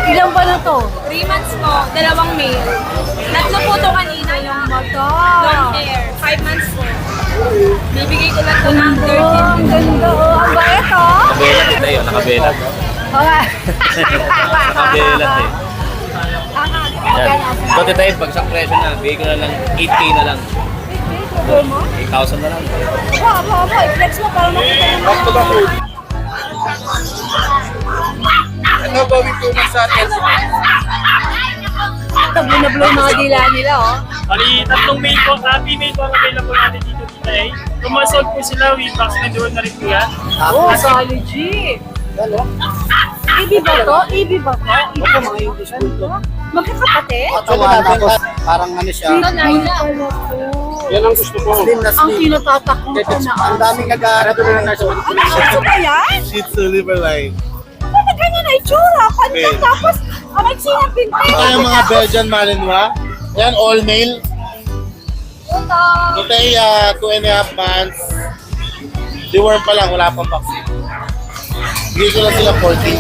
Ilan ba na to? 3 months po, dalawang male. Tatlo po to kanina yung Mata. long hair. 5 months po. Bibigay ko lang to ng Oh, ang 13. ganda. Oh, ang bait oh. Nakabelat ito yun, nakabelat. Okay. Nakabelat eh. Yan. Magkano? So, titayin, pag isang presyo na, bigay ko na lang 8K na lang. Cover mo? 8,000 na lang. Aba, i-flex mo para makita naman. Ano gawin ko sa atin? Tablo na blow mga dila nila oh. Bali, tatlong mail po, female po ang available natin dito Tita A. Kung ma-solve po sila, we vaccine doon na rin po yan. Oh, solid G. EB ba to? EB ba to? EB ba mga English to? Magkakapatid? Tapos parang ano siya. Yan ang gusto ko. Slim na Ang slim. kinatatakot ko na. Ang daming nag-aaral na nasa Ano siya ba yan? Shih Tzu liver line. Bakit ganyan na itsura? Kanya tapos ang maiksi ng pinti. Ito yung mga Belgian Malinois. Yan, all male. Ito ay 2.5 months. Deworm pa lang, wala pang vaccine. Bigay ko lang sila 14.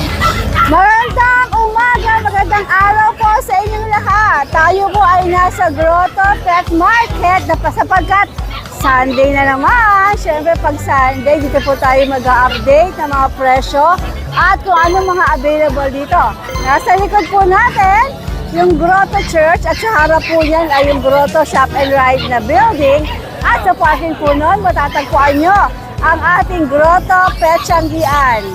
Magandang umaga, magandang araw po sa inyong lahat. Tayo po ay nasa Grotto Pet Market sapagkat Sunday na naman. Siyempre pag Sunday, dito po tayo mag-update ng mga presyo at kung anong mga available dito. Nasa likod po natin yung Grotto Church at sa harap po niyan ay yung Grotto Shop and Ride na building. At sa parking po nun, matatagpuan nyo ang ating Grotto Petchangian.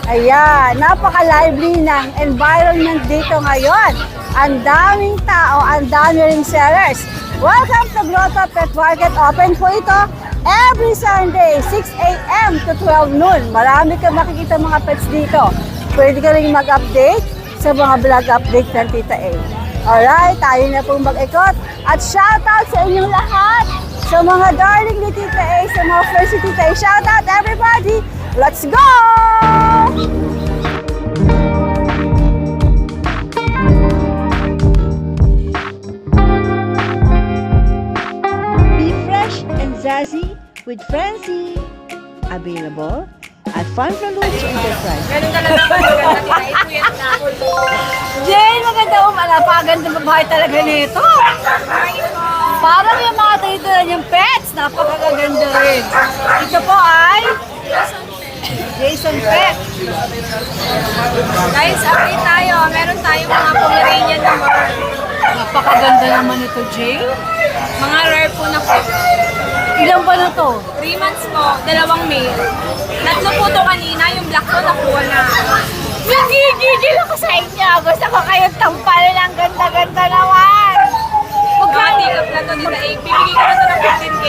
Ayan, napaka-lively ng environment dito ngayon. Ang daming tao, ang dami ring sellers. Welcome to Grotto Pet Market. Open po ito every Sunday, 6 a.m. to 12 noon. Marami kang makikita mga pets dito. Pwede ka rin mag-update sa mga vlog update ng Tita A. Alright, tayo na pong mag-ikot. At shoutout sa inyong lahat. Sa mga darling ni Tita A, sa mga friends ni Tita A. Shoutout everybody! Let's go! Be fresh and zazzy with Francie. Available at Fun for Lunch Enterprise. Ganun talaga po maganda kita. Ipuyat na. Jane, maganda napakaganda babae talaga nito. Parang yung mga tinitira niyang pets, napakaganda rin. Ito po ay Jason Pet. Guys, update tayo. Meron tayong mga Pomeranian na more. Napakaganda naman ito, Jane. Mga rare po na po. Ilan ba na to? 3 months po, dalawang male. Tatlo po to kanina, yung black ko nakuha na. Nagigigil ako sa inyo. Gusto ko kayong tampal ng ganda-ganda naman. Magkati up na to nila eh. Bibigay ko na to ng 15K.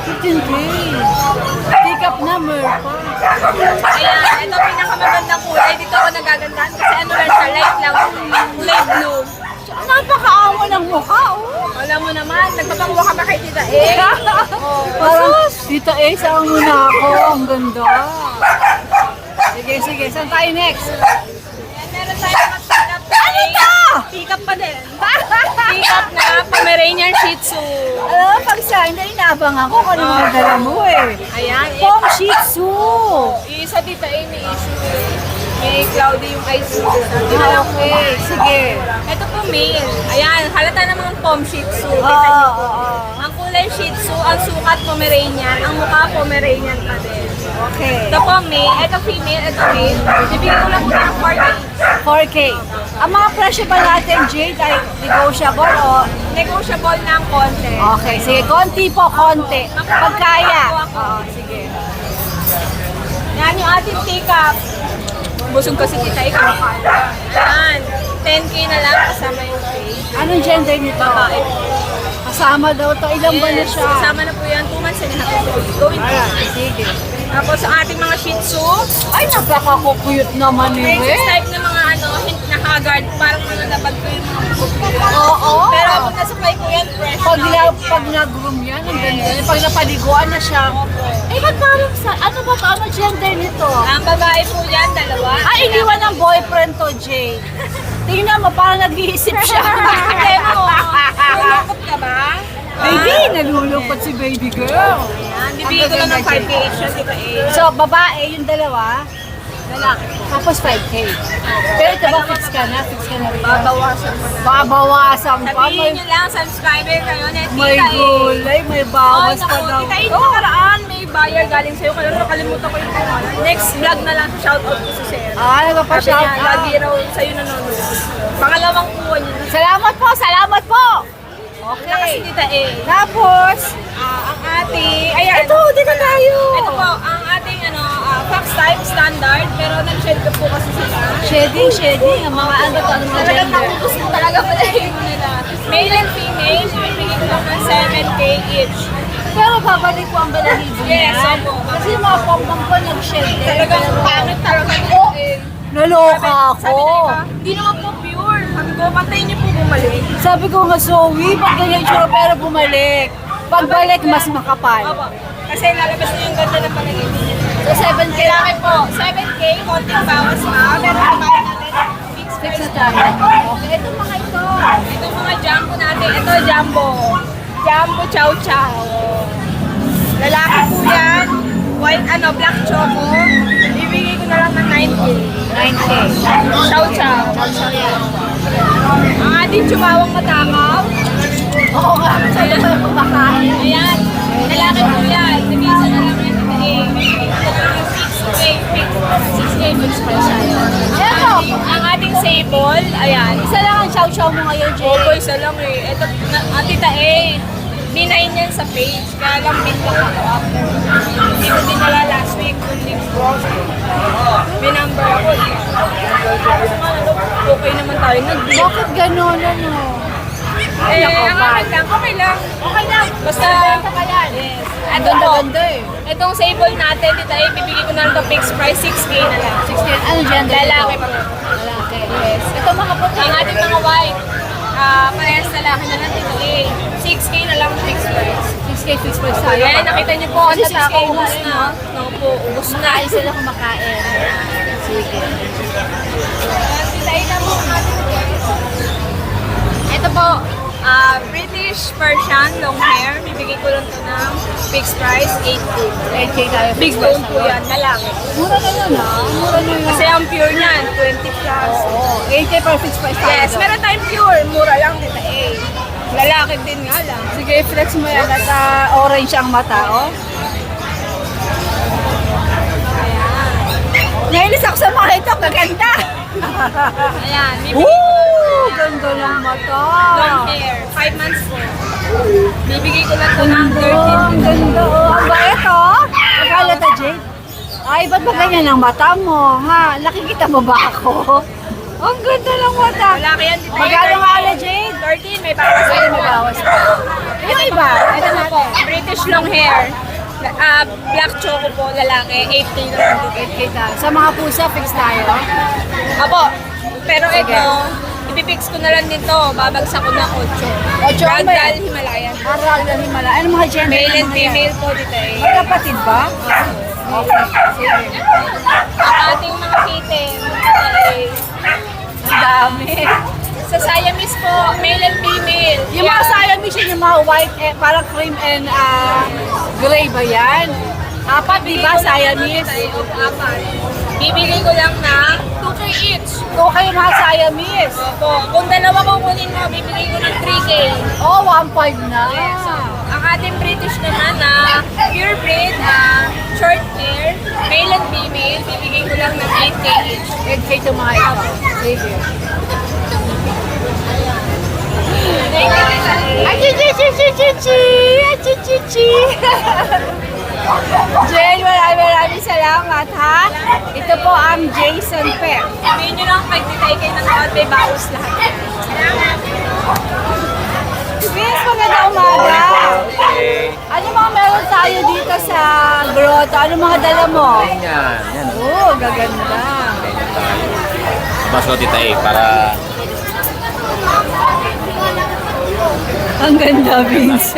15K. Take up na, Merpa. Ayan, ito pinakamagandang kulay. Dito ako nagagandahan kasi ano lang siya, light lang. Kulay blue. Napakaamo ng mukha, oh. Alam mo naman, nagpapangwa ka ba kay Tita eh? Parang, Tita A, saan muna ako? Ang ganda. Sige, sige. Saan tayo next? Ayan, meron tayo mga pick-up na pick-up pa din. Pick-up na Pomeranian Shih Tzu. Alam mo, pag Sunday, inabang ako kung ano mga dala mo eh. Ayan, Pong Shih Tzu. yung isa Tita eh, may issue eh. May cloudy yung eyes mo. Okay, sige. Ito po male. Ayan, halata namang pom Shih Tzu. Oo. Ang kulay Shih Tzu, ang sukat Pomeranian, ang mukha Pomeranian pa din. Okay. Ito po male, ito female, ito male. Bibigyan ko lang po ng 4K. Ang mga presyo ba natin, Jade, ay negotiable o? negotiable ng konti. Okay, sige. Konti po, konti. Pagkaya. Oo, sige. Yan yung ating take-up. Busog kasi kita ikaw. Ayan, 10K na lang kasama yung pay. Anong gender nito? Babae. Kasama daw to. Ilang ba na Yes, siya? kasama na po yan. 2 months and a half. Going Ayan, to. sige. Tapos ang ating mga Shih Tzu, Ay, napaka-cute naman ni princess Wes. type na mga ano, hint na haggard. Parang mga nabag ko yung mga bukod ko. Oo. Pero pag nasupply ko yan, fresh Pag nag-groom yan, ang ganda. Pag napaliguan na siya. Eh, ba't parang sa, ano ba to? Ano gender nito? Ang babae po yan, dalawa. Ay, iniwan ng boyfriend to, Jay. Tingnan mo, parang nag-iisip siya. Hindi mo. Nalulungkot ka ba? Baby, nalulungkot si baby girl. Ayan, bibigyan ko lang ng 5K siya, di ba eh? So, babae, yung dalawa. Lalaki. Tapos 5K. Pero ito ba fix ka na? Fix ka na rin. Babawasan mo na. Babawasan pa. Sabihin nyo lang, subscriber kayo na May tita gulay, may bawas pa daw. Tita, yung nakaraan, may buyer galing sa'yo. Kaya nakalimutan ko yung pangalan. Next vlog na lang, shoutout ko sa sir. Nagpa-shout Sabi niya, out. lagi raw sa'yo nanonood. Pangalawang kuha niya. Salamat po, salamat po! Kasi Okay. tita eh. Tapos, Ang ating, ayan. ito, dito tayo. Ito po, ang ating fax type standard, pero nag-shed ko po kasi sila. Shading. Ang mga ano to, ano mga Talagang gender. nakubos ko talaga pala yung nila. Male and female, bibigyan ko lang ng 7K each. Pero babalik ko ang balahibo Yes, niya. opo. Kasi yung mga pompong ko nag-shade din. Talagang pangit talaga nito eh. Naloka Sabi ako. na iba, hindi naman po pure. Sabi ko, pantayin niyo po bumalik. Sabi ko nga, Zoe, pag ganyan yung tsura, pero bumalik. Pagbalik, mas makapal. Opo. Kasi lalabas na yung ganda ng palagay niya. So, 7K. Kailangan po, 7K, konting bawas pa. Pero kumain natin, fixed Fix price na tayo. Okay, ito mga ito. Itong mga jumbo natin, ito jumbo. Jumbo chow chow. Lalaki po yan. White, black choco. Ibigay ko na lang ng 9K. 9K. Chow chow. Ang ating chumawang matakaw. Oo nga, sa'yo ko yung kumakain. Ayan. Lalaki po yan. Divisa na lang yan. 6K fixed price sa'yo. Ito. Ang ating sable, ayan. Isa lang ang chow-chow mo ngayon, Jay. Opo, isa lang eh. Ito, Tita A, B9 yan sa page. Kaya lang bit lang ako after. Hindi ko dinala last week. Kundi ko. May number ako. Okay naman tayo. Bakit gano'n, ano? Eh, ang akin lang. Okay lang. Okay lang. Basta, yes. Ito po. Ganda-ganda eh. Itong sable natin, Tita A, bibigay ko na lang ito fixed price, 6K na lang. 16. Ano gender? Lalaki po. Lalaki. Yes. Ito mga puti. Ang ating mga white, parehas lalaki na lang dito eh. 6K na lang fixed price. 6K fixed price tayo. Ayan, nakita niyo po, ang Kasi 6K tatakaw, ubus na, na. Naku po, ubus na. Kumakain sila kumakain. Sige. Tayo na po ang ating ito po, British Persian long hair. Bibigay ko lang ito ng fixed price, 8K. 8K tayo. Big fixed price bone po tayo. yan, lalaki. Mura na yun ah. Mura na yun. Kasi ang pure niyan, 20 plus. Oo. 8K per fixed price tayo. Yes, doon. meron tayong pure, mura lang dito eh. Lalaki din nga lang. Sige, flex mo yan at orange ang mata, oh. Nainis ako sa mga ito, maganda. Ayan, bibigay ko Woo! Ganda ng mata. long hair, 5 months po. Bibigay ko lang ito ng Ang ganda, oh. Ang bayat, oh. Akala ta, Jade. Ay, ba't ba ganyan ang mata mo, ha? Nakikita mo ba ako? Ang ganda ng mata. Lalaki yan dito. Magkano nga ala, Jade? 13, may bawas. Ay, may bawas pa. Yung iba, Ito na po, British long hair. Black choco po, lalaki, 8K na lang dito. 8K tayo. Sa mga pusa, fix tayo. Apo, pero ito, ipipix ko na lang dito, babagsak ko ng 8. 8 ang ba yan? Ragdoll Himalayan. Aral na Himala. Ano mga gender? Male and ng mga yan? female po dito eh. Magkapatid ba? Okay. Sige. Ang ating mga kitten, Ang dami. sa Siamese po, male and female. Yung mga Siamese yun, yung mga white, parang cream and gray ba yan? Apat, di ba, Siamese? Opo, apat. Bibigay ko lang na 2K each. Ito kayo mga Siamese. Opo, kung dalawa kukunin mo, bibigay ko ng 3K. Oh, 1.5 na. Ang ating British naman na pure breed, short hair, male and female, bibigay ko lang ng 8K each. 8K ito mga ito. Sige. Thank you, Tita A. Ay, chichi. Jen, maraming salamat, ha? Ito po ang Jason Pet. Sabihin nyo lang, pag titay kayo ng tawad, may bawas lahat. Salamat. Miss, magandang umaga. Ano mga meron tayo dito sa grotto? Ano mga dala mo? Yan, yan. Oh, gaganda. Mas ko tita A para Ang ganda, Vince.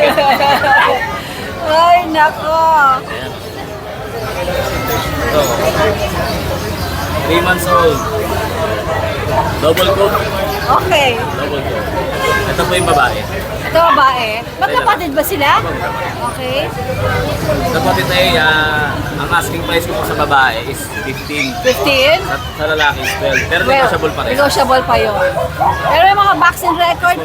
Ay, nako. ito. 3 months old. Double coat. Okay. Double coat. Ito po yung babae. Ito babae. Magkapatid ba sila? Okay. Ito po Tita A, ang asking price ko po sa babae is 15. 15? Sa lalaki is 12. Pero negotiable pa rin. Negotiable pa yun. Pero yung mga vaccine record,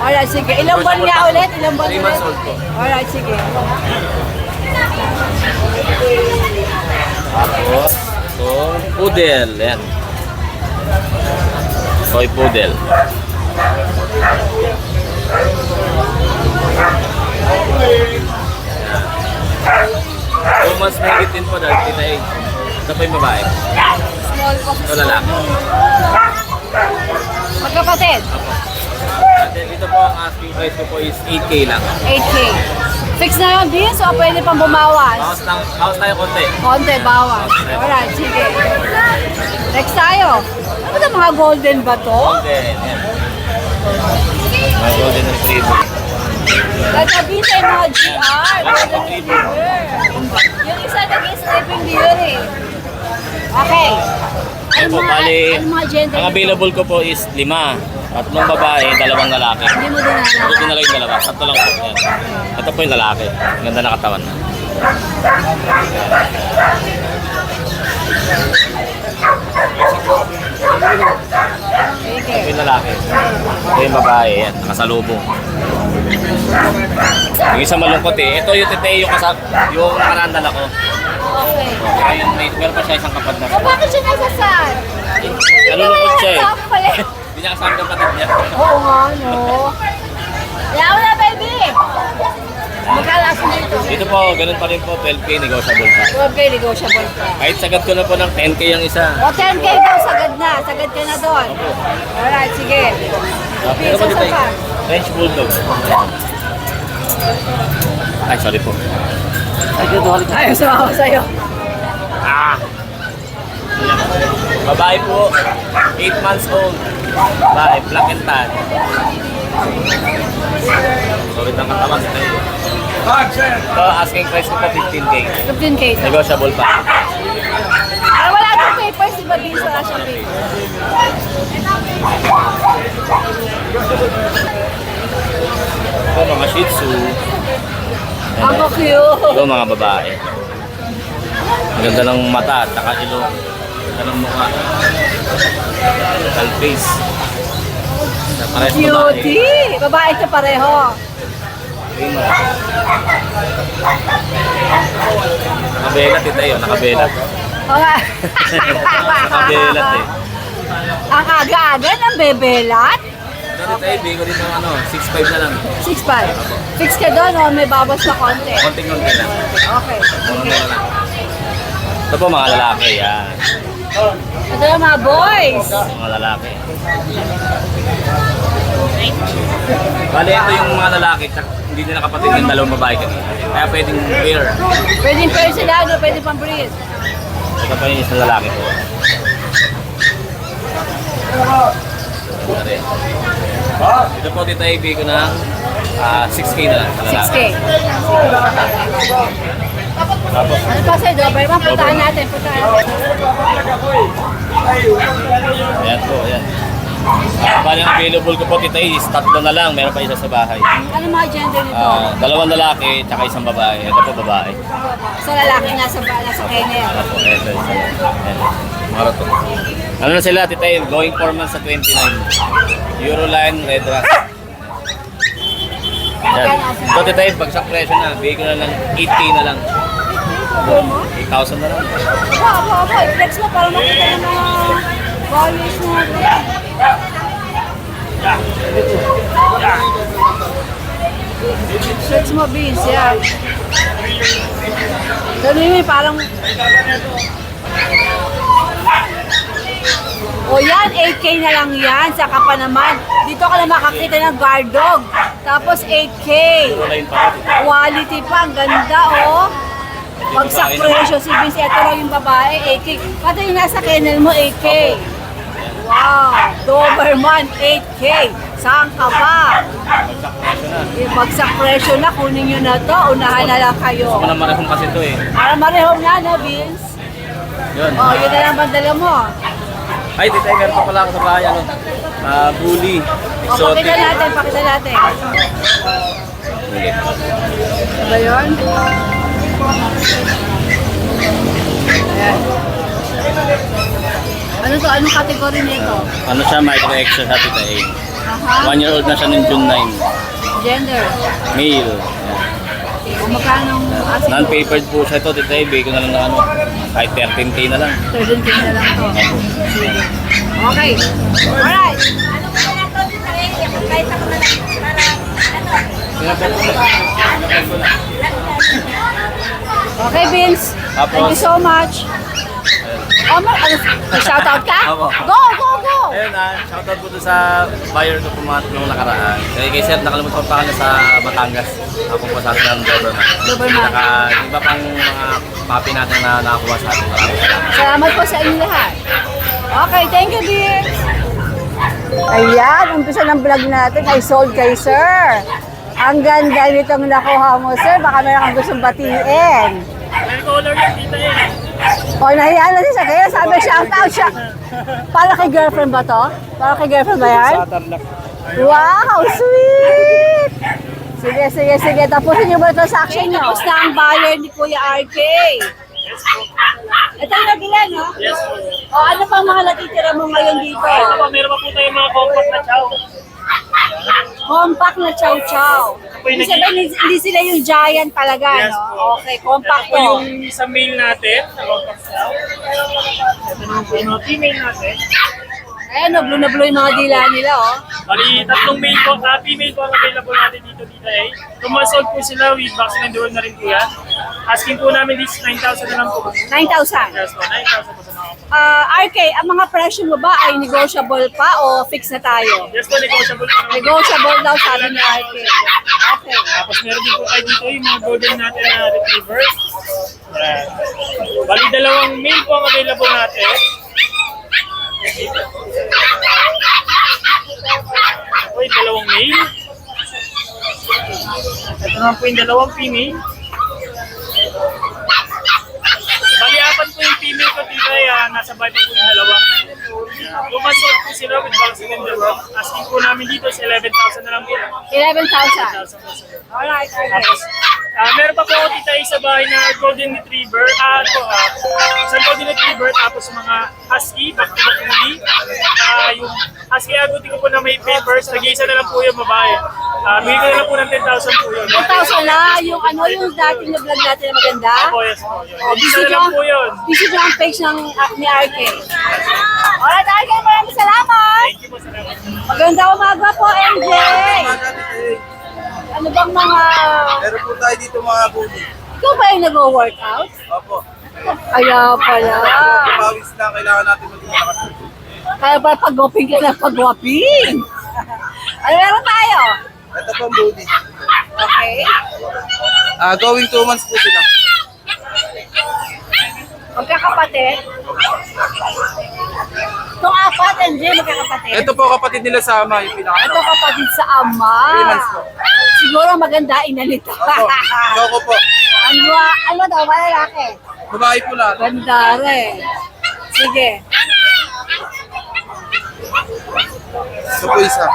alright, sige. Ilang buwan nga ulit? Ilang buwan 3 ulit? months old po. Alright, sige. Tapos, itong poodle. Yan. Toy poodle. Two months mahigit din po dahil Tita A. Ito po yung babae. Small po. Ito lalaki. Magkapatid? At then dito po ang asking price ko po is 8K lang. 8K. Fix na yun, Vince, o pwede pang bumawas? Bawas tayo konti. Konti, bawas. Alright, sige. Next tayo. Ano na mga golden ba to? Golden. Yan. Mga golden retriever. Gagabi sa mga GR, golden retriever. Yung isa nag-sleeping beauty. Okay. Ano Po, mga, bali, ano mga gender? ang available ko po is 5. 3 babae, 2 lalaki. Hindi mo din Ito alam. din na lang yung dalawa. 3 lang po. Yan. Ito po yung lalaki. Ganda na katawan na. Sige. Ito yung lalaki. Ito yung babae. Yan. Nakasalubong. Yung isa malungkot eh. Ito yung tete yung yung karandal ako. Okay. Kaya yung meron pa siya isang kapatid na. O bakit siya nasasal? Nalulungkot siya eh. Kasama pala. Hindi niya kasama kapatid niya. Oo nga, no. Yaw na, baby! Magkalas mo dito. Dito po, ganun pa rin po. 12K negotiable pa. 12K negotiable pa. Kahit sagad ko na po ng 10K yung isa. O 10K daw, sagad na. Sagad ka na doon. Alright, sige. Pero Pisa po sa dito pa. French Bulldog. Ay, sorry po. Ayos na ako sa'yo. Ah! Babae po, 8 months old. Babae, black and tan. Solid ang katawan sa tayo. Ito, asking price ko po 15K. 15K. Negotiable pa. Ah, wala nang papers, di ba din sa Russia papers? Ito, mga Shih Tzu. Ako cute. Ito, mga babae. Ang ganda ng mata, saka ilong. Ganda ng mukha. Tall face. Parehas babae. Cutie! Babae ito pareho. Prima. Nakabelat ito yun, nakabelat. Okay. Nakabelat eh. Ang aga-aga ng bebelat. Ito tayo, bigo dito ng 6'5 na lang. 6'5". Fix ka doon o may bawas na konti. Konting-konti lang. Okay. Mura lang. Ito po mga lalaki, yan. Ito yung mga boys. Mga lalaki. Bali, ito yung mga lalaki, hindi nila kapatid yung dalawang babae kanina. Kaya pwedeng pair. Pwedeng pair sila, no? Pwede pang breed. Ito pa yung isang lalaki po. Ito po dito ay ko ng 6K na lang sa lalaki. 6K. Tapos, Ano pa sa'yo, Doberman? Puntahan natin, puntahan natin. ayan po, ayan. Bali ang available ko po kita is 3 na lang, meron pa isa sa bahay. Ano mga gender nito? 2 lalaki, tsaka isang babae. Ito po babae. Sa lalaki nasa kennel. Ano po, ito isa. Ayan. Mara to. Ano na sila, tita going 4 months sa 29. Euroline, Red Rat. Yan. Ito tita bagsak presyo na, bigay ko na lang 8K na lang. 8,000 na lang. Aba, i-flex mo para makita yung mga values mo. Flex mo, Vince, yan. Ganun yun, parang... O yan, 8K na lang yan. Saka pa naman. Dito ka na makakita ng guard dog. Tapos 8K. Euroline pa. Quality pa, ang ganda oh. Pagsak presyo si Vince, ito lang yung babae, 8K. Pati yung nasa kennel mo, 8K. Wow, Doberman, 8K. Saan ka pa? Pagsak presyo na, kunin nyo na to, unahan na lang kayo. Gusto ko na marehong kasi ito eh. Para marehong na, no, Vince? Yun. Oh, yun na lang bandala mo. Ay, tita, meron pa pala ako sa bahay, ano? Bully. O, Exotic. pakita natin, pakita natin. Bully. Ano ba yun? Ayan. Ano to? Anong category nito? Ano siya, micro extra sa tita A. Aha. 1 year old na siya noong June 9. Gender. Male. O magkano ang asking? Non-papered po siya ito, tita A. Bigay ko na lang na ano. Kahit 13K na lang. 13K na lang to. Sige. Okay. Alright. Okay, Vince. Thank you so much. Shoutout ka? Opo. Go, go, go! Ayun shoutout po doon sa buyer ko po nung nakaraan. Kay sir, nakalimutan ko pa kanya sa Batangas. Ako po sa atin ng Doberman. Doberman. Saka iba pang mga papi natin na nakakuha sa atin. Maraming salamat. Salamat po sa inyo lahat. Okay, thank you, Vince. Ayan, umpisa ng vlog natin ay sold kay sir. Ang ganda nitong nakuha mo, sir. Baka meron kang gustong batiin. May color yan, tita eh. O, nahiya na siya kaya sabi, shout out siya. Para kay girlfriend ba to? Para kay girlfriend ba yan? Wow, how sweet! Sige, sige, sige. Tapusin niyo ba ito sa action niyo? Tapos na ang buyer ni Kuya RK. Ito yung nabila, no? Yes po. O, ano pang mga natitira mo ngayon dito? Ito po, meron pa po tayong mga compact na chow. Compact na chow chow. Ibig sabihin, hindi sila yung giant talaga, Yes no? po. Okay, compact Ito po to. yung sa male natin, na compact chow. Ito naman po yung female natin. Ayan, no, blue na blue yung mga dila nila, oh. Bali, tatlong male po, female po ang available natin dito, tita eh. Kung ma-sold po sila, with vaccine and dual na rin po yan. Asking po namin this 9,000 na lang po. 9,000. Yes po, 9,000 po sa mga. RK, ang mga presyo mo ba ay negotiable pa o fix na tayo? Yes po, negotiable po naman. Negotiable daw sabi ni RK. Okay. Tapos meron din po tayo dito yung mga golden natin na retriever. Yan. Bali, dalawang male po ang available natin. Ito yung dalawang male. Ito naman po yung dalawang female. Bali, apat po yung female ko dito ay nasa bahay pa po yung dalawa. Lumasot po sila with vaccine and the work. Asking po namin dito is 11,000 na lang po. 11,000. Alright, okay. Tapos, meron pa po ako tita sa bahay na golden retriever. Isang golden retriever, tapos mga husky, back-to-back muli. Yung husky aguti ko po na may papers, nag-iisa na lang po yung babae. Bigay ko na lang po ng 10,000 po yun. 10,000 na, yung ano, yung dating na vlog natin na maganda. Opo, yes po. Yun. Oh, Isa na lang po yun. visit nyo ang page ng, ni RK. Alright, RK, maraming salamat. Thank you po, salamat. Maganda umaga po, MJ. Ano bang mga... Meron po tayo dito mga bully. Ikaw ba yung nag-workout? Opo. Kaya pala. Pawis lang, kailangan natin mag-ilakas. Kaya ba pag-waping ka na pag-waping? Ano meron tayo? Ito po ang bully. Okay. Going 2 months po sila. Magkakapatid? Itong apat, MJ, magkakapatid? Ito po kapatid nila sa ama, yung Ito pinaka. kapatid sa ama. 3 months po. Siguro maganda inalito. Opo. Choco po. ano daw, malalaki? Babae po lahat. Ganda rin. Sige. Ito po isa.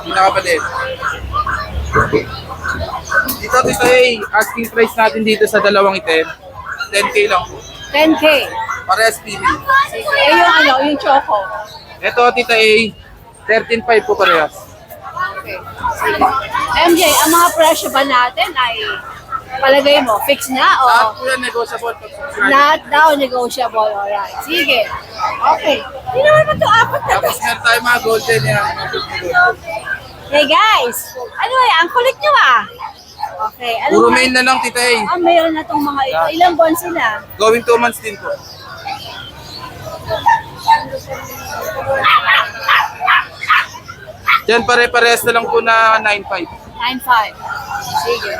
Pinakapalid. Dito, asking price natin dito sa dalawang item. 10K lang po. 10K. Parehas female. Eh, yung ano, yung choco. Ito, tita A, 13.5 po parehas. Okay. Sige. MJ, ang mga presyo ba natin ay palagay mo, fix na o Lahat po yan negotiable pag subscribe. lahat daw negotiable? Alright. Sige. Okay. Hindi naman ba ito apat na to? Tapos meron tayo mga golden yan. Mga golden. Hey guys, ano ang kulit nyo ah. Okay. Ano Puro nga- main na lang, tita A. mayroon na tong mga ito. Ilang buwan sila? Going 2 months din po. Yan, pare-parehas na lang po na 9.5. 9.5. Sige.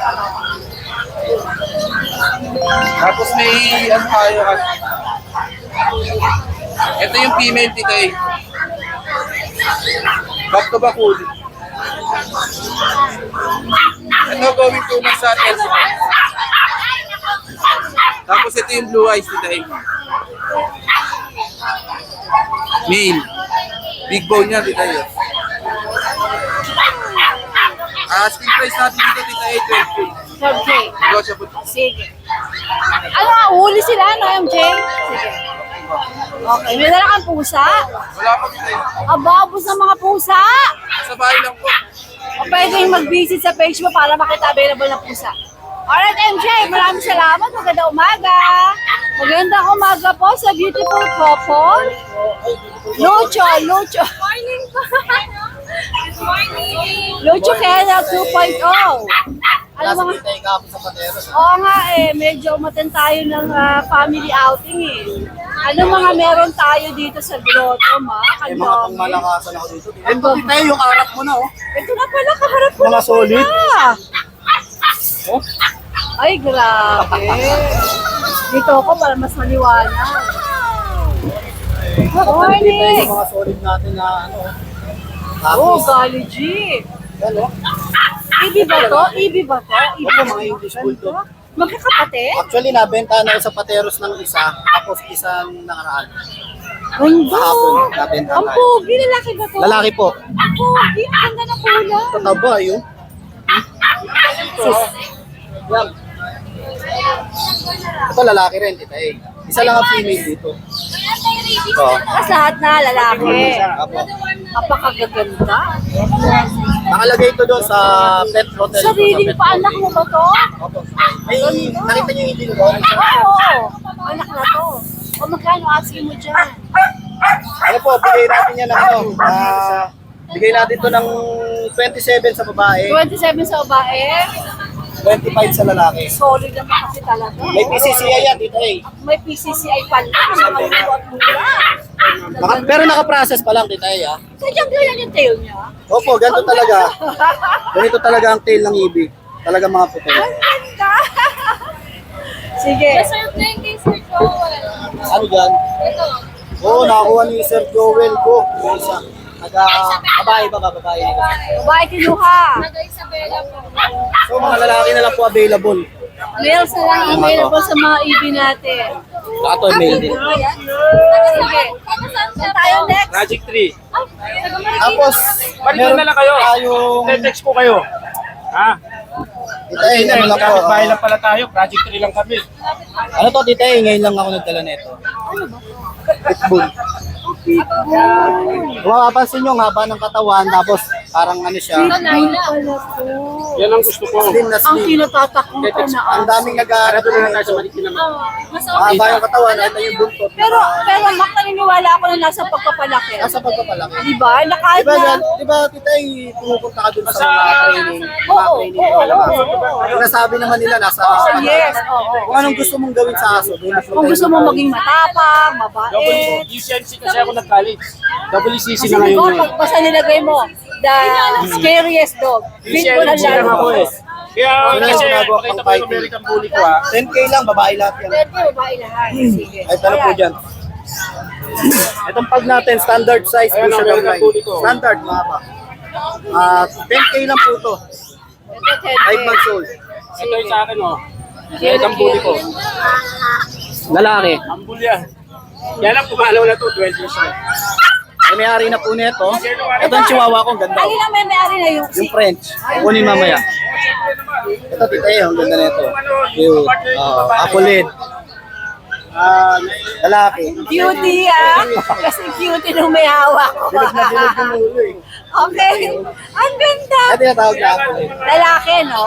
Tapos may ano tayo kasi. Ito yung female, tita A. Back to back ulit. Ito going 2 months sa atin. Tapos ito yung blue eyes, tita A. Male. Big bone niya, Tita E. Asking price natin dito, Tita E, 12K. Okay. Negotiable. Sige. Ano, huli sila, no, MJ? Sige. Okay, may dala kang pusa? Wala pa, Tita E. Aba, abos ng mga pusa! Sa bahay lang po. O pwede yung mag-visit sa page mo para makita available na pusa. Alright, MJ, maraming salamat. Magandang umaga. Magandang umaga po sa beautiful couple. Lucho. Morning po. Good morning. Lucho Kena 2.0. Alam mo nga, oo nga medyo umaten tayo ng family outing eh. Ano mga meron tayo dito sa grotto, ma? May mga pangmalakasan ako dito. Ito, Tita E, yung harap mo na, oh. Ito na pala, kaharap ko Mga na solid. pala. Ay, grabe. Dito ako para mas maliwanag. Morning! Yung mga solid natin na, ano, Oh, tapos, Gali G. ano, Ibi ba to? Ibi ba to? Ibi Opo, ba mga to? English Bulldog. Magkakapatid? Actually, nabenta na sa Pateros ng isa, tapos isang nakaraan. Mundo! Kahapon, nabenta Ang na. pogi, lalaki ba to? Lalaki po. Ang pogi, ang ganda ng kulay. Tataba yun. Sus. Yan. Ito lalaki rin, Tita E. Isa lang ang female dito. Ito. Tapos lahat na lalaki. Apo. Napakagaganda. Nakalagay ito doon sa pet hotel. Sariling paanak mo ba to? Opo. Ay, nakita niyo yung hindi doon? Oo. Anak na to. O magkano asking mo dyan? Ano po, bigay natin yan ng ano, bigay natin to ng 27 sa babae, 27 sa babae. 25 sa lalaki. Solid naman kasi talaga. May PCCI yan, Tita E. May PCCI pala. Mga luwa at mura. Pero naka-process pa lang, Tita E, ah. Sadyang ganyan yung tail niya. Opo, ganito talaga. Ganito talaga ang tail ng ibig. Talaga mga puti. Ang ganda. Sige. Sir, playing kay Sir Joel. Ano dyan? Ito. Oo, nakakuha ni Sir Joel ko. Yung isa. Babae ba? Babae. Babae kinuha. Taga-Isabela po. So, mga lalaki na lang po available. Males na lang available sa mga EB natin. Ito, male din. Sige. Saan tayo next? Magic 3. Tapos, Balikan na lang kayo. tayong... Text ko kayo. Ha? Tita E, ano lang po. Bahay lang pala tayo. Project 3 lang kami. Ano to, Tita E? Ngayon lang ako nagdala nito. Pitbull. Kung mapapansin nyo, ang haba ng katawan, tapos parang ano siya, Yan ang gusto ko. slim na Ang slim. kinatatakutan na Ang daming nag-aaral na tayo sa maliki naman. Mahaba yung katawan, ito yung buntot. Pero Mak, naniniwala ako na nasa pagpapalaki. Nasa pagpapalaki. Diba? Nakahit Diba, na. diba, Tita E, pumupunta ka dun sa mga training. Mga Oo, training. oo, Yung nasabi naman nila, nasa Yes, oo. Kung anong gusto mong gawin sa aso, doon Kung gusto mo maging matapang, mabait. UCNC kasi ako nag-college. WCC Kasi na ngayon diba, yun. pag basta nilagay mo, the scariest dog. Fit mo na UCNC lang ako lalo. eh. Kaya Ano kasi yung ginagawa nakita pang ko yung fighting? American Bully ko ha. 10K lang, babae lahat yan. Pwede, babae lahat. Sige. Ay, talo po dyan. Itong pag natin, standard size, Ayan, Busher American Line. Bully ko. Standard, mga ba? 10K lang po to. Ito, 5 months old. Ito yung sa akin oh. American Bully ko. Lalaki. Ambul yan. Yan lang pumalaw na to, 12 years old. Ay, may-ari na po nito. Ito ang chihuahua ko, ang ganda. Alin ang may-ari na yung Yung French. Kunin mamaya. Ito, Tita E, ang ganda nito. Cute. Apolid. Lalaki. cutie ah. Kasi cutie nung may hawak ko. Bilog na bilog yung ulo eh. Okay. Ang ganda. Ito yung tawag na Apolid. Lalaki, no?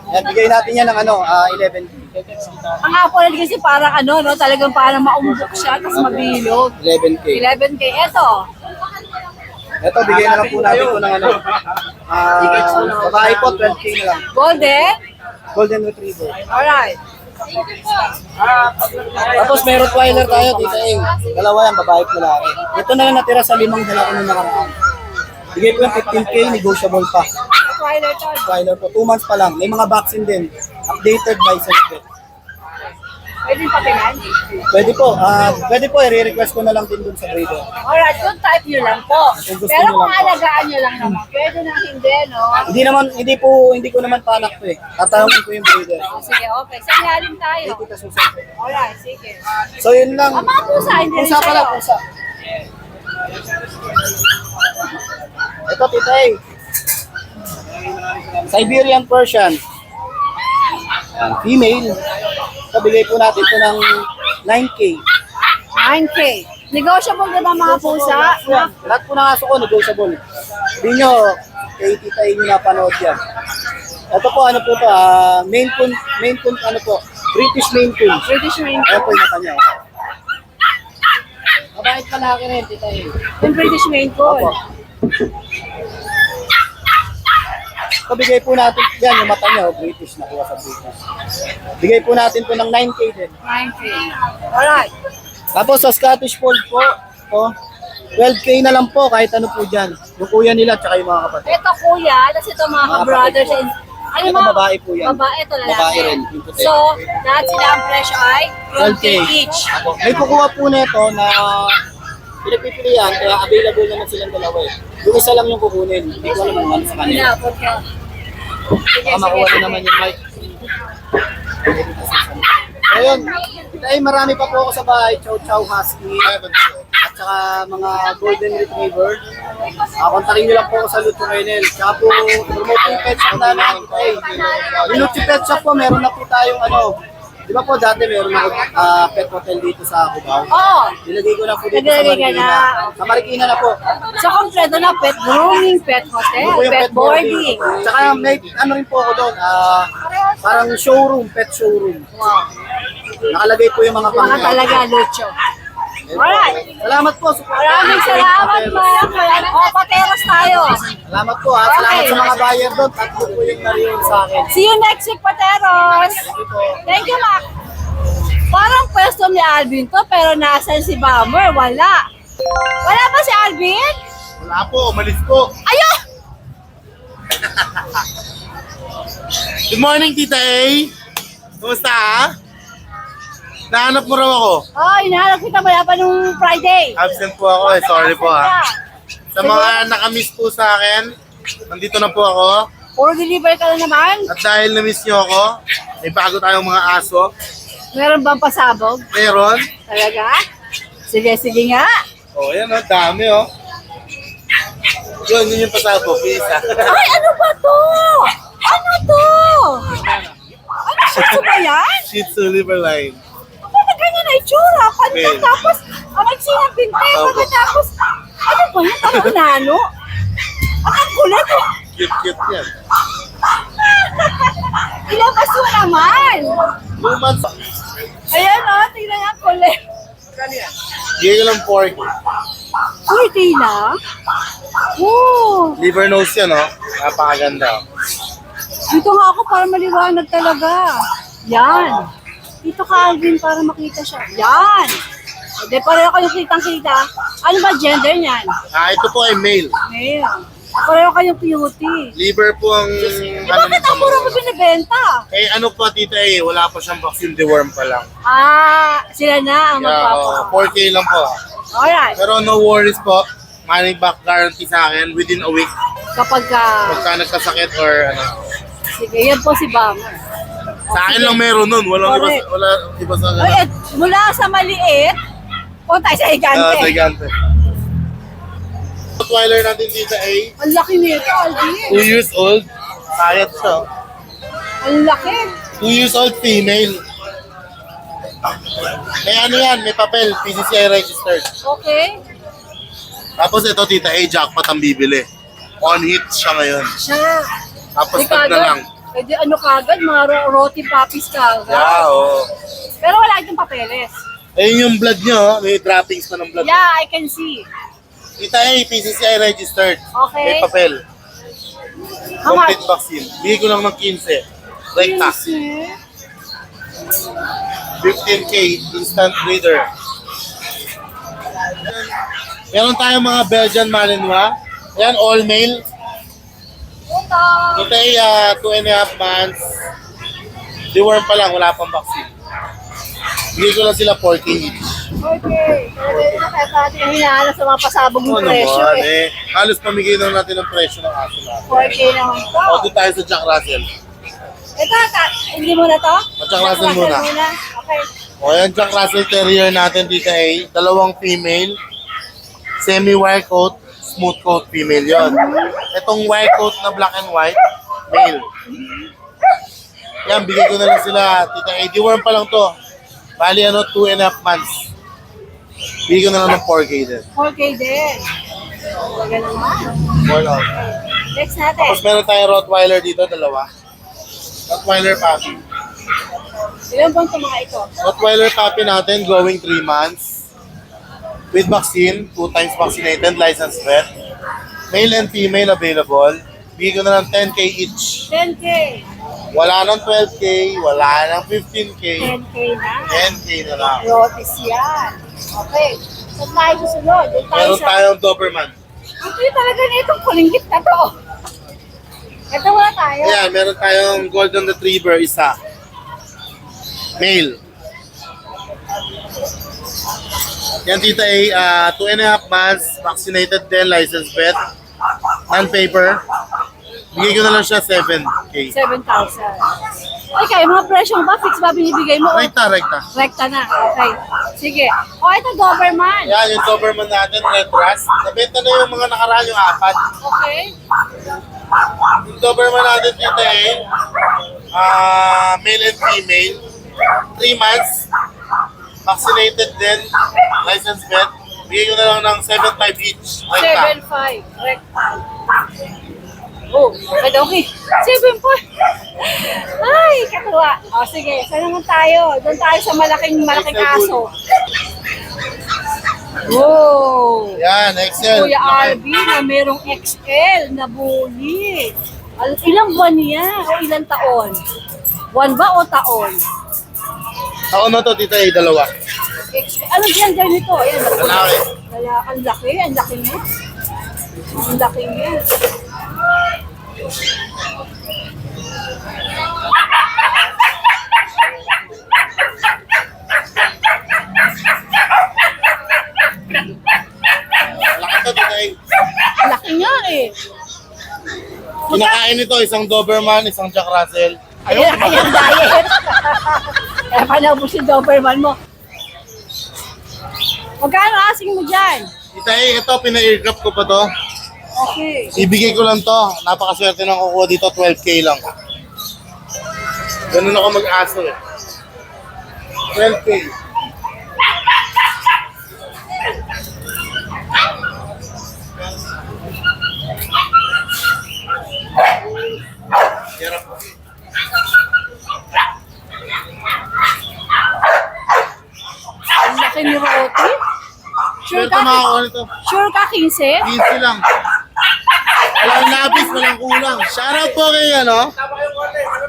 Yan, bigay natin yan ng 11K. Ang apple kasi parang no? Talagang parang maumbok siya, tapos mabilog. 11K. 11K. Ito. Ito, bigay na lang po natin ito ng babae po, 12K na lang. Golden. Golden Retriever. Alright. Tapos may Rottweiler tayo, Tita E. Dalawa yan, babae at lalaki. Ito na lang natira sa 5 dala ko nung nakaraan. Bigay ko yung 15K, negotiable pa. Twilight to. Rottweiler po, 2 months pa lang. May mga vaccine din. Updated license vet. Pwede pa pinan. Pwede po, i-request ko na lang din dun sa breeder. Alright, kung type nyo lang po. Kung gusto Pero nyo kung lang po. alagaan nyo lang naman, pwede na hindi, no? Hindi ko naman panak to eh. Tatanungin ko yung breeder. Sige, okay. Sa ilalim tayo. Tita Susan. Alright, sige. So yun lang. Ang mga pusa, hindi rin Pusa pala, sa'yo. pusa. Ito, Tita A. Siberian Persian. Yan, female. Ito, bigay po natin ito ng 9K. 9K. Negotiable din ba mga pusa? Yan, lahat po ng aso ko, negotiable. Hindi nyo, kay Tita A nyo napanood yan. Ito po, ano po ito, Maine Coon, ano po, British Maine Coon. British Maine Ayan po yung mata niya. Mabait palaki rin, Tita A. Yung British Maine Coon. Opo. So, bigay po natin, yan, yung mata niya, British, nakuha sa British. Bigay po natin po ng 9K din. 9K. Alright. Tapos sa Scottish Fold po, ito, 12K na lang po, kahit ano po dyan. Yung kuya nila, tsaka yung mga kapatid. Ito kuya, tapos ito mga Mga brothers. kapatid po. Ano Ito, mga babae po yan. Babae, ito lalaki. Babae rin, yung puti. So, lahat sila ang presyo ay 12K 12K. each. May kukuha po nito na pinagpipilian, kaya available naman silang dalawa eh. Yung isa lang yung kukunin, hindi ko alam kung ano sa kanila. Inabot ka. Sige, Baka makuha na naman yung mic. So yun, ay marami pa po ako sa bahay, Chow Chow Husky, at saka mga Golden Retriever. Kontakin nyo lang po ako sa Luto Renel. Tsaka po, promote yung pet shop namin. Yung Luto Pet Shop po, meron na po tayong ano, di ba po dati meron ako pet hotel dito sa Cubao? Oo. Nilagay ko na po dito sa Nilagay ka Marikina. na. Sa Marikina na po. So, kompleto na pet grooming, pet hotel, Ito po yung pet boarding. Tsaka may ano rin po ako doon, parang showroom, pet showroom. Wow. Nakalagay po yung mga Mga talaga, Lucho. Alright. Salamat po. Maraming salamat, Mark. O, pateros tayo. Salamat po ha. Salamat Okay. sa mga buyer doon. Tatlo po yung nariyon sa akin. See you next week, pateros. Thank you, Mac. Parang pwesto ni Alvin to, pero nasan si Bomber? Wala. Wala ba si Alvin? Wala po, umalis po. Ayun! Good morning, Tita A. Kumusta Nahanap mo raw ako. Oh, hinahanap kita wala pa nung Friday. Absent po ako eh. Sorry po Sa mga nakamiss po sa akin, nandito na po ako. Puro deliver ka na naman. At dahil na-miss nyo ako, may bago tayong mga aso. Meron bang pasabog? Meron. Talaga? Sige, sige nga. Oh, yan o. Dami o. Yun yung pasabo. Pisa. Ay, ano ba to? Ano to? Ano siya ba yan? Shih Tzu liver line. Ako na ganyan na itsura. Panta, Okay. tapos, ang sinang pinte. Opo. Tapos, ano ba yan? Parang nano? Ang kulit. Cute yan. Ilabas mo naman. 2 months. Ayan o, tingnan nga kulit. Bigay ko lang 4K. 40 na? Oo. Liver nose yan o. Napakaganda. Dito nga ako para maliwanag talaga. Yan. Dito ka, Alvin, para makita siya. Yan. Hindi, pareho kayong kitang-kita. Ano ba gender niyan? Ito po ay male. Male. Pareho kayong cutie. Liver po ang... Bakit ang mura mo binibenta? Eh ano pa tita eh, wala pa siyang vaccine, deworm pa lang. Ah, sila na ang magpapa. 4K lang po. Alright. Pero no worries po. Money back guarantee sa akin within a week. Kapag ka... Pagka nagkasakit or ano. Sige, yan po si Bamer. Sa akin lang meron nun. Walang iba, Correct. wala iba sa Ay, akin. mula sa maliit, punta sa higante. Gigante. Rottweiler natin tita A. Ang laki nito, Alvin. 2 years old. Sayat siya. Ang laki. 2 years old female. May ano yan, may papel, PCCI registered. Okay. Tapos ito tita A, jackpot ang bibili. On hit siya ngayon. Siya. Tapos Di tag na lang. Pwede ano kagad, mga roti puppies kagad. Yeah, oo. Pero wala itong papeles. Ayun yung blood nyo, may droppings pa ng blood. Yeah, I can see. Tita A, PCCI registered. Okay. May papel. How much? Complete vaccine. Bigay ko lang ng 15. Rekta. 15K, instant breeder. Meron tayong mga Belgian Malinois. Ayan, all male. Tita A, 2.5 months. Deworm pa lang, wala pang vaccine. Bigay ko lang sila 4K each. Okay. Pero kaya natin ang hinahanap sa mga pasabog ng Ano presyo naman eh. halos pamigay na natin ang presyo ng aso natin. 4K naman to. O, doon tayo sa Jack Russell. Ito, hindi mo na to? Jack Russell muna. Okay. O, yan Jack Russell Terrier natin, Tita A. 2 female. semi-wire coat, smooth coat, female yon. Itong wire coat na black and white, male. Yan, bigay ko na lang sila, Tita A. Deworm pa lang to. Bali, 2.5 months. Bigay ko na lang ng 4K din. 4K din. Talaga naman. All out. Next natin. Tapos meron tayong Rottweiler dito, dalawa. Rottweiler puppy. Ilan bang ito mga ito? Rottweiler puppy natin, going 3 months. With vaccine, 2 times vaccinated, licensed vet. Male and female available. Bigay ko na lang 10K each. 10K. Wala nang 12K, wala nang 15K. 10K na. 10K na lang. Rotis yan. Okay. Saan tayo susunod? Doon tayo Meron sa... tayong Doberman. Ang cute talaga na itong kulinggit na to. Ito muna tayo. Ayan, meron tayong Golden Retriever, isa. Male. Yan, Tita A, 2.5 months, vaccinated din, licensed vet, non-paper. Bigay ko na lang siya 7K. 7,000. Okay, mga presyo ba? Fix ba binibigay mo? Rekta, rekta. Rekta na. Okay. Sige. O, ito Doberman. Yan, yung Doberman natin, Red Rust. Nabenta na yung mga nakaraan yung 4. Okay. Yung Doberman natin, Tita A, male and female, 3 months, vaccinated din, licensed vet. Bigay ko na lang ng 7.5 each. Rekta. 7,500. Rekta. Oh, okay. 7 po. Ay, katuwa. O, sige. Saan naman tayo? Doon tayo sa malaking aso. Wow. Yan, Excel. Kuya RB na merong XL na bully. Ilang buwan niya o ilang taon? Buwan ba o taon? Ako na to, Tita A, dalawa. XL. Ano gender nito? Ayan, Lalaki. ang laki niya. Ang laki niya. Laki to, Tita A. Ang laki niya eh. Kinakain nito, isang Doberman, isang Jack Russell. Ayan diet. Kaya pala mo si Doberman mo. Magkano asing mo dyan? Tita A, ito, pina-aircraft ko pa to. Okay. Ibigay ko lang to. Napakaswerte ng kukuha dito, 12K lang. Ganun ako mag-aso eh. 12K. Hirap. Ang laki ni Roti. Sure Swerte ka? makakuha nito. Sure ka 15? 15 lang. Walang labis, walang kulang. Shoutout po kayo, no?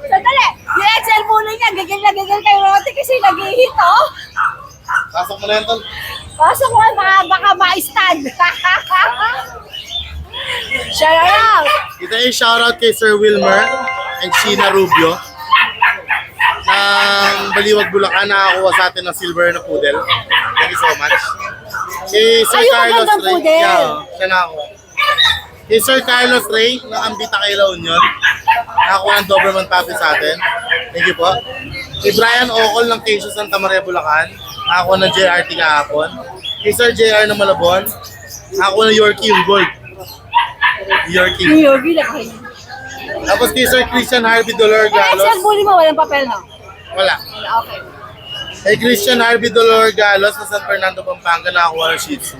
Sandali. Yung XL bully niya, gigil na gigil kay Roti kasi nag-hit, oh. Pasok mo na yan, tol. Pasok mo, baka ma-stand. Shout out. Ito yung shoutout kay Sir Wilmer and Sheena Rubio ng Baliwag, Bulacan. Nakakuha sa atin ng silver na poodle. Thank you so much. Kay Sir Ay, yung Carlos magandang Ray. poodle. Yeah, siya nakakuha. Kay Sir Carlos Ray ng Ambita kay La Union. Nakakuha ng Doberman puppy sa atin. Thank you po. Kay Brian Ocol ng Quezon Santa Maria, Bulacan. Nakakuha ng JRT kahapon. Kay Sir JR ng Malabon. Nakakuha ng Yorkie yung gold. Yorkie. Yung Yogi laki. Tapos kay Sir Christian Harvey Dolor XL Galos. bully mo, walang papel, no? Wala. Okay. Kay Christian Harvey Dolor Galos na San Fernando, Pampanga, nakakuha ng Shih Tzu.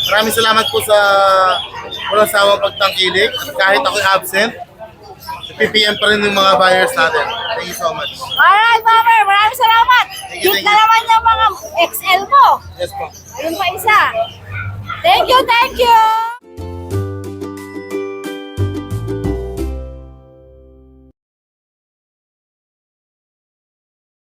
Maraming salamat po sa walang sawang pagtangkilik. At kahit ako'y absent, PPM pa rin yung mga buyers natin. Thank you so much. Alright, Mama, maraming salamat. Thank you, Hit thank na you. naman yung mga XL mo. Yes po. Ayun pa isa. Thank you, thank you.